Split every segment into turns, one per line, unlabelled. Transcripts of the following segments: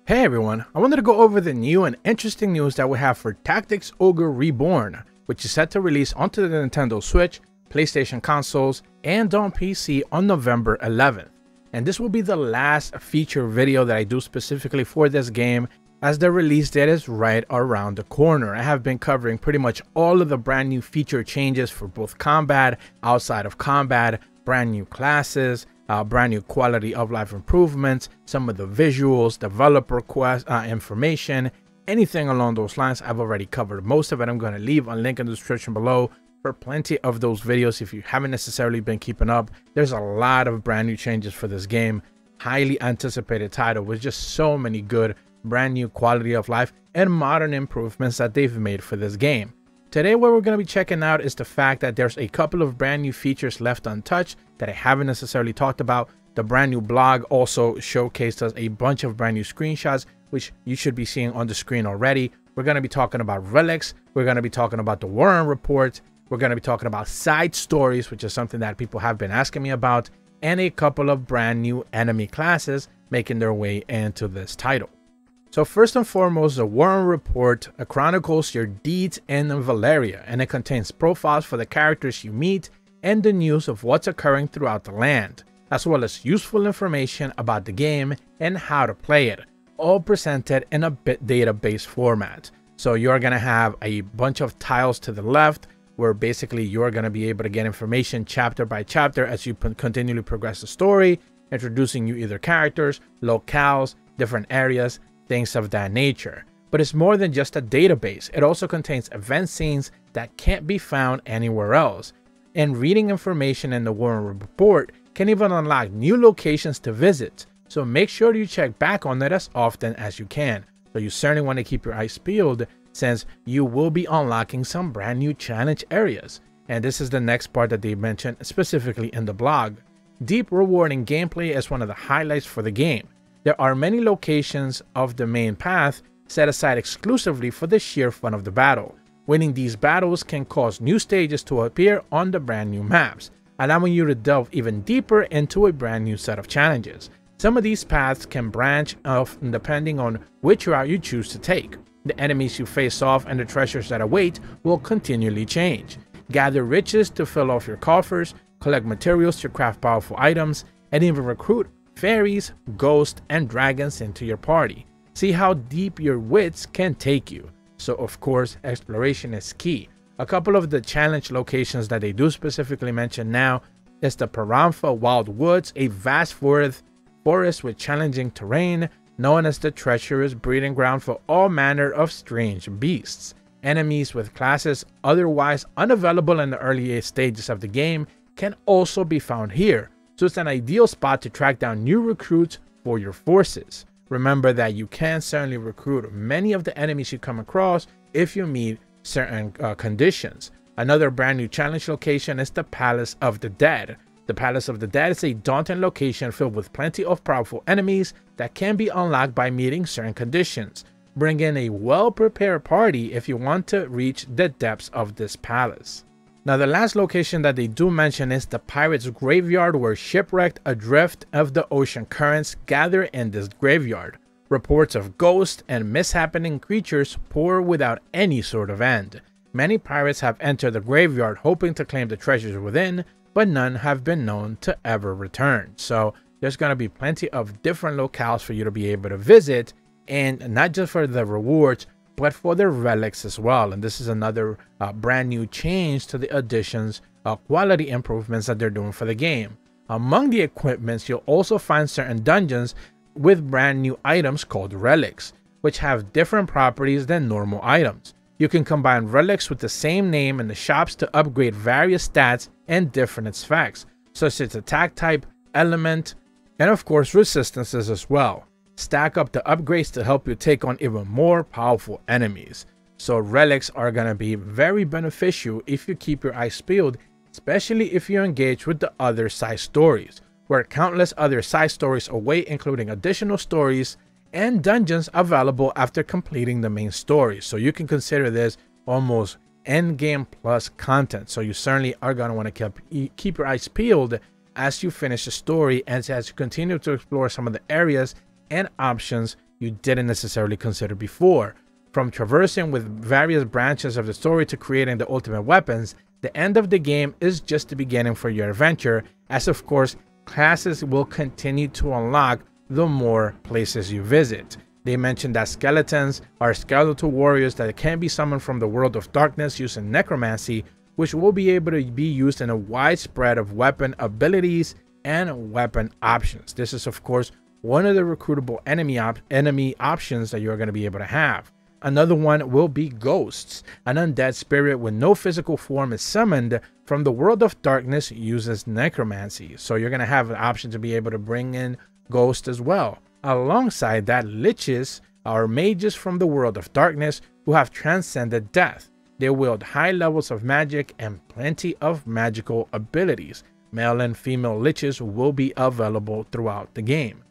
Hey everyone, I wanted to go over the new and interesting news that we have for Tactics Ogre Reborn, which is set to release onto the Nintendo Switch, PlayStation consoles, and on PC on November 11th. And this will be the last feature video that I do specifically for this game, as the release date is right around the corner. I have been covering pretty much all of the brand new feature changes for both combat, outside of combat, brand new classes, brand new quality of life improvements, some of the visuals, developer information, anything along those lines. I've already covered most of it. I'm going to leave a link in the description below for plenty of those videos if you haven't necessarily been keeping up. There's a lot of brand new changes for this game. Highly anticipated title with just so many good brand new quality of life and modern improvements that they've made for this game. Today what we're going to be checking out is the fact that there's a couple of brand new features left untouched that I haven't necessarily talked about. The brand new blog also showcased us a bunch of brand new screenshots, which you should be seeing on the screen already. We're going to be talking about relics. We're going to be talking about the Warren report. We're going to be talking about side stories, which is something that people have been asking me about, and a couple of brand new enemy classes making their way into this title. So first and foremost, the Warren report chronicles your deeds in Valeria, and it contains profiles for the characters you meet and the news of what's occurring throughout the land, as well as useful information about the game and how to play it, all presented in a bit database format. So you're going to have a bunch of tiles to the left where basically you're going to be able to get information chapter by chapter as you continually progress the story, introducing you either characters, locales, different areas, things of that nature. But it's more than just a database. It also contains event scenes that can't be found anywhere else. And reading information in the Warren report can even unlock new locations to visit. So make sure you check back on it as often as you can. So you certainly want to keep your eyes peeled, since you will be unlocking some brand new challenge areas. And this is the next part that they mentioned specifically in the blog. Deep rewarding gameplay is one of the highlights for the game. There are many locations of the main path set aside exclusively for the sheer fun of the battle. Winning these battles can cause new stages to appear on the brand new maps, allowing you to delve even deeper into a brand new set of challenges. Some of these paths can branch off depending on which route you choose to take. The enemies you face off and the treasures that await will continually change. Gather riches to fill off your coffers, collect materials to craft powerful items, and even recruit fairies, ghosts, and dragons into your party. See how deep your wits can take you. So of course, exploration is key. A couple of the challenge locations that they do specifically mention now is the Paramfa Wild Woods, a vast forest with challenging terrain, known as the treacherous breeding ground for all manner of strange beasts. Enemies with classes otherwise unavailable in the early stages of the game can also be found here. So it's an ideal spot to track down new recruits for your forces. Remember that you can certainly recruit many of the enemies you come across if you meet certain conditions. Another brand new challenge location is the Palace of the Dead. The Palace of the Dead is a daunting location filled with plenty of powerful enemies that can be unlocked by meeting certain conditions. Bring in a well-prepared party if you want to reach the depths of this palace. Now the last location that they do mention is the Pirate's Graveyard, where shipwrecked adrift of the ocean currents gather in this graveyard. Reports of ghosts and mishappening creatures pour without any sort of end. Many pirates have entered the graveyard hoping to claim the treasures within, but none have been known to ever return. So there's going to be plenty of different locales for you to be able to visit, and not just for the rewards, but for the relics as well. And this is another brand new change to the additions, quality improvements that they're doing for the game. Among the equipments, you'll also find certain dungeons with brand new items called relics, which have different properties than normal items. You can combine relics with the same name in the shops to upgrade various stats and different effects, such as attack type, element, and of course resistances as well. Stack up the upgrades to help you take on even more powerful enemies. So relics are going to be very beneficial if you keep your eyes peeled, especially if you engage with the other side stories, where countless other side stories await, including additional stories and dungeons available after completing the main story. So you can consider this almost endgame plus content. So you certainly are going to want to keep your eyes peeled as you finish the story and as you continue to explore some of the areas and options you didn't necessarily consider before. From traversing with various branches of the story to creating the ultimate weapons, the end of the game is just the beginning for your adventure, as of course, classes will continue to unlock the more places you visit. They mentioned that skeletons are skeletal warriors that can be summoned from the world of darkness using necromancy, which will be able to be used in a wide spread of weapon abilities and weapon options. This is of course one of the recruitable enemy options that you're going to be able to have. Another one will be ghosts. An undead spirit with no physical form is summoned from the world of darkness uses necromancy. So you're going to have an option to be able to bring in ghosts as well. Alongside that, liches are mages from the world of darkness who have transcended death. They wield high levels of magic and plenty of magical abilities. Male and female liches will be available throughout the game.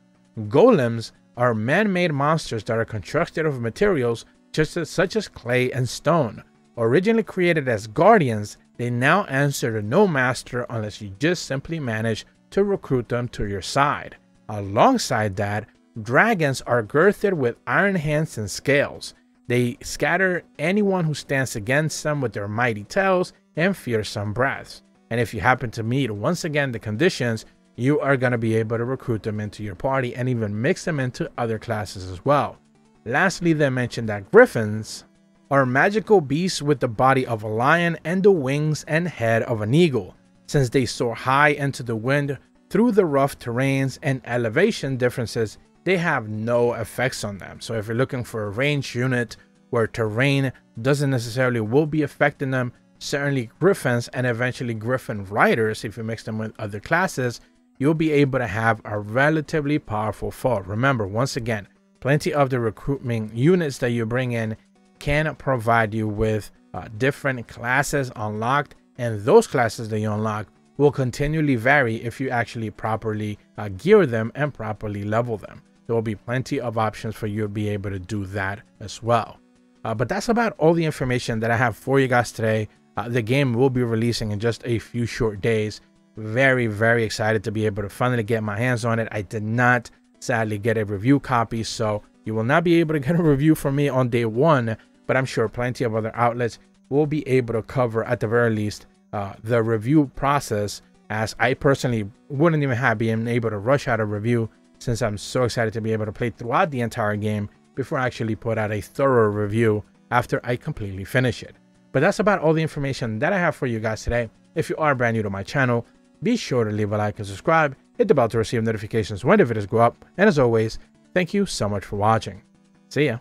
Golems are man-made monsters that are constructed of materials such as clay and stone. Originally created as guardians, they now answer to no master unless you just simply manage to recruit them to your side. Alongside that, dragons are girthed with iron hands and scales. They scatter anyone who stands against them with their mighty tails and fearsome breaths. And if you happen to meet once again the conditions, you are going to be able to recruit them into your party and even mix them into other classes as well. Lastly, they mentioned that griffins are magical beasts with the body of a lion and the wings and head of an eagle. Since they soar high into the wind through the rough terrains and elevation differences, they have no effects on them. So if you're looking for a ranged unit where terrain doesn't necessarily will be affecting them, certainly griffins and eventually griffin riders, if you mix them with other classes, you'll be able to have a relatively powerful foe. Remember, once again, plenty of the recruitment units that you bring in can provide you with different classes unlocked, and those classes that you unlock will continually vary if you actually properly gear them and properly level them. There will be plenty of options for you to be able to do that as well. But that's about all the information that I have for you guys today. The game will be releasing in just a few short days. Very, very excited to be able to finally get my hands on it. I did not sadly get a review copy, so you will not be able to get a review from me on day one, but I'm sure plenty of other outlets will be able to cover at the very least the review process, as I personally wouldn't even have been able to rush out a review since I'm so excited to be able to play throughout the entire game before I actually put out a thorough review after I completely finish it. But that's about all the information that I have for you guys today. If you are brand new to my channel, be sure to leave a like and subscribe, hit the bell to receive notifications when the videos go up, and as always, thank you so much for watching. See ya.